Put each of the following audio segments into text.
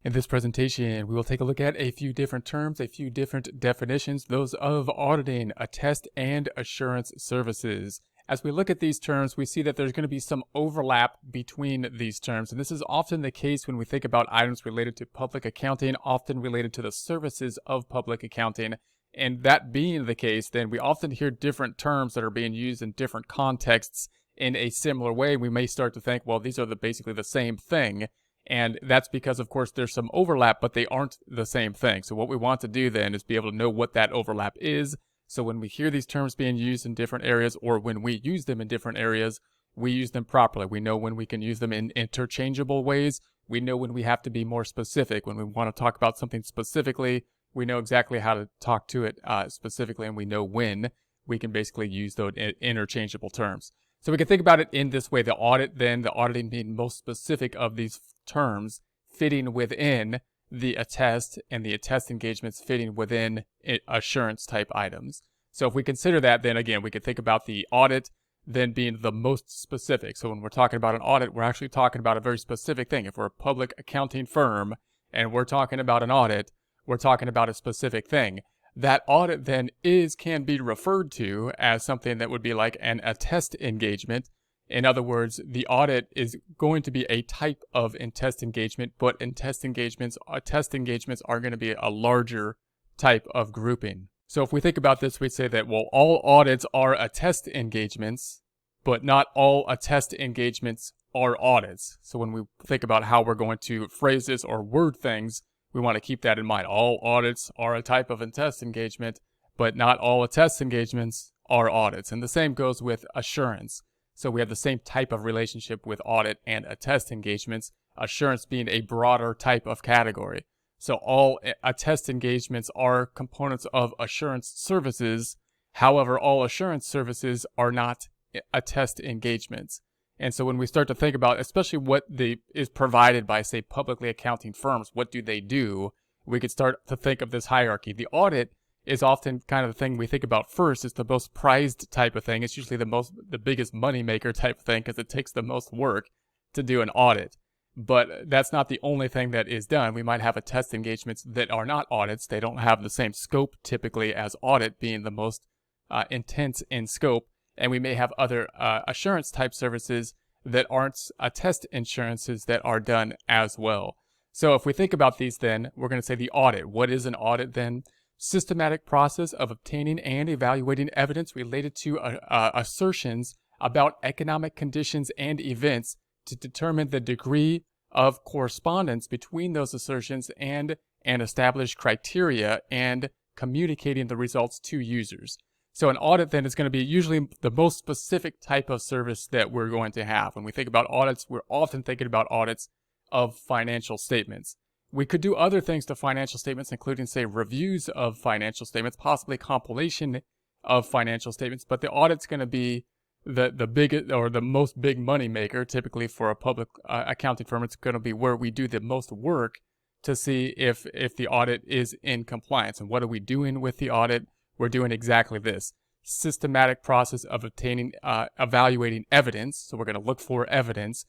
In this presentation, we will take a look at a few different terms, a few different definitions, those of auditing, attest, and assurance services. As we look at these terms, we see that there's going to be some overlap between these terms, and this is often the case when we think about items related to public accounting, often related to the services of public accounting. And that being the case, then we often hear different terms that are being used in different contexts in a similar way. We may start to think, well, these are basically the same thing. And that's because, of course, there's some overlap, but they aren't the same thing. So what we want to do then is be able to know what that overlap is. So when we hear these terms being used in different areas, or when we use them in different areas, we use them properly. We know when we can use them in interchangeable ways. We know when we have to be more specific. When we want to talk about something specifically, we know exactly how to talk to it specifically, and we know when we can basically use those interchangeable terms. So we can think about it in this way. The auditing being most specific of these terms, fitting within the attest, and the attest engagements fitting within assurance type items. So if we consider that, then again, we could think about the audit then being the most specific. So when we're talking about an audit, we're actually talking about a very specific thing. If we're a public accounting firm and we're talking about an audit, we're talking about a specific thing. That audit then can be referred to as something that would be like an attest engagement. In other words, the audit is going to be a type of attest engagement, but attest engagements are going to be a larger type of grouping. So if we think about this, we'd say that, well, all audits are attest engagements, but not all attest engagements are audits. So when we think about how we're going to phrase this or word things, we want to keep that in mind. All audits are a type of attest engagement, but not all attest engagements are audits. And the same goes with assurance. So we have the same type of relationship with audit and attest engagements, assurance being a broader type of category. So all attest engagements are components of assurance services. However, all assurance services are not attest engagements. And so when we start to think about, especially what is provided by, say, publicly accounting firms, what do they do? We could start to think of this hierarchy. The audit is often kind of the thing we think about first. It's the most prized type of thing. It's usually the biggest moneymaker type of thing because it takes the most work to do an audit. But that's not the only thing that is done. We might have attest engagements that are not audits. They don't have the same scope typically as audit being the most intense in scope. And we may have other assurance type services that aren't attest insurances that are done as well. So if we think about these then, we're going to say the audit. What is an audit then? Systematic process of obtaining and evaluating evidence related to assertions about economic conditions and events to determine the degree of correspondence between those assertions and an established criteria, and communicating the results to users. So an audit then is going to be usually the most specific type of service that we're going to have. When we think about audits, we're often thinking about audits of financial statements. We could do other things to financial statements, including, say, reviews of financial statements, possibly compilation of financial statements, but the audit's going to be the biggest or the most big money maker. Typically for a public accounting firm, it's going to be where we do the most work to see if the audit is in compliance. And what are we doing with the audit? We're doing exactly this. Systematic process of evaluating evidence. So we're going to look for evidence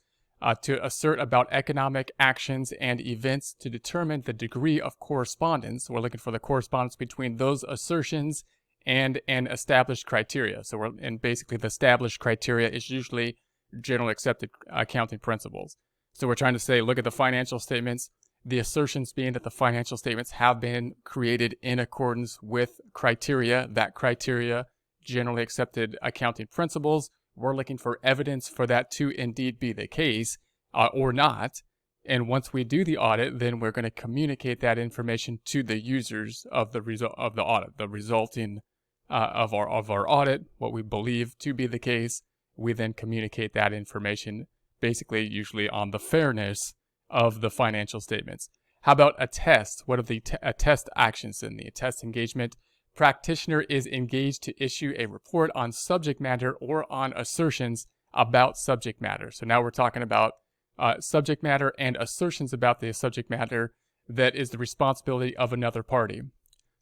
to assert about economic actions and events to determine the degree of correspondence. We're looking for the correspondence between those assertions and an established criteria. So basically the established criteria is usually generally accepted accounting principles. So we're trying to say, look at the financial statements, the assertions being that the financial statements have been created in accordance with criteria, that criteria, generally accepted accounting principles. We're looking for evidence for that to indeed be the case or not. And once we do the audit, then we're going to communicate that information to the users of the result of the audit, the resulting of our audit, what we believe to be the case. We then communicate that information, basically usually on the fairness of the financial statements. How about attest? What are the attest actions in the attest engagement? Practitioner is engaged to issue a report on subject matter or on assertions about subject matter. So now we're talking about subject matter and assertions about the subject matter that is the responsibility of another party.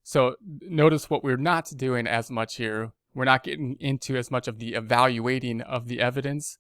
So notice what we're not doing as much here. We're not getting into as much of the evaluating of the evidence.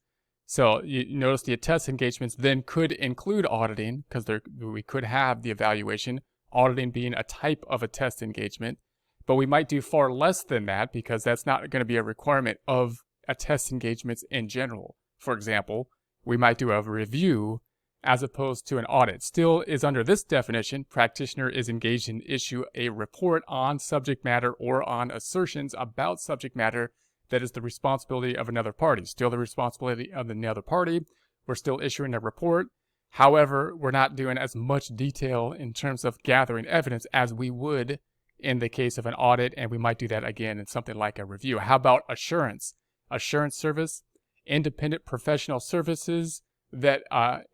So you notice the attest engagements then could include auditing, because we could have the evaluation, auditing being a type of attest engagement, but we might do far less than that because that's not going to be a requirement of attest engagements in general. For example, we might do a review as opposed to an audit. Still is under this definition, practitioner is engaged in issue a report on subject matter or on assertions about subject matter that is the responsibility of another party. Still the responsibility of another party. We're still issuing a report. However, we're not doing as much detail in terms of gathering evidence as we would in the case of an audit, and we might do that again in something like a review. How about assurance? Assurance service, independent professional services that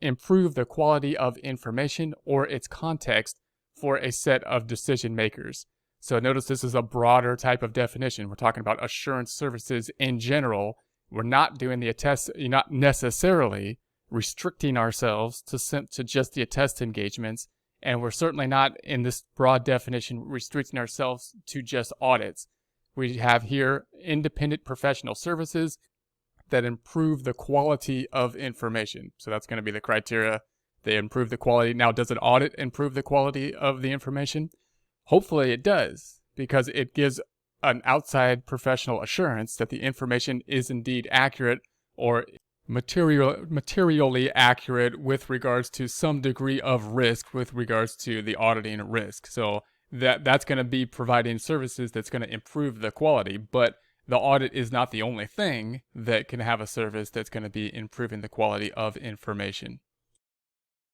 improve the quality of information or its context for a set of decision makers. So notice this is a broader type of definition. We're talking about assurance services in general. We're not doing the attest, you're not necessarily restricting ourselves to just the attest engagements. And we're certainly not in this broad definition restricting ourselves to just audits. We have here independent professional services that improve the quality of information. So that's going to be the criteria. They improve the quality. Now, does an audit improve the quality of the information? Hopefully it does, because it gives an outside professional assurance that the information is indeed accurate or materially accurate with regards to some degree of risk with regards to the auditing risk. So that's going to be providing services that's going to improve the quality, but the audit is not the only thing that can have a service that's going to be improving the quality of information.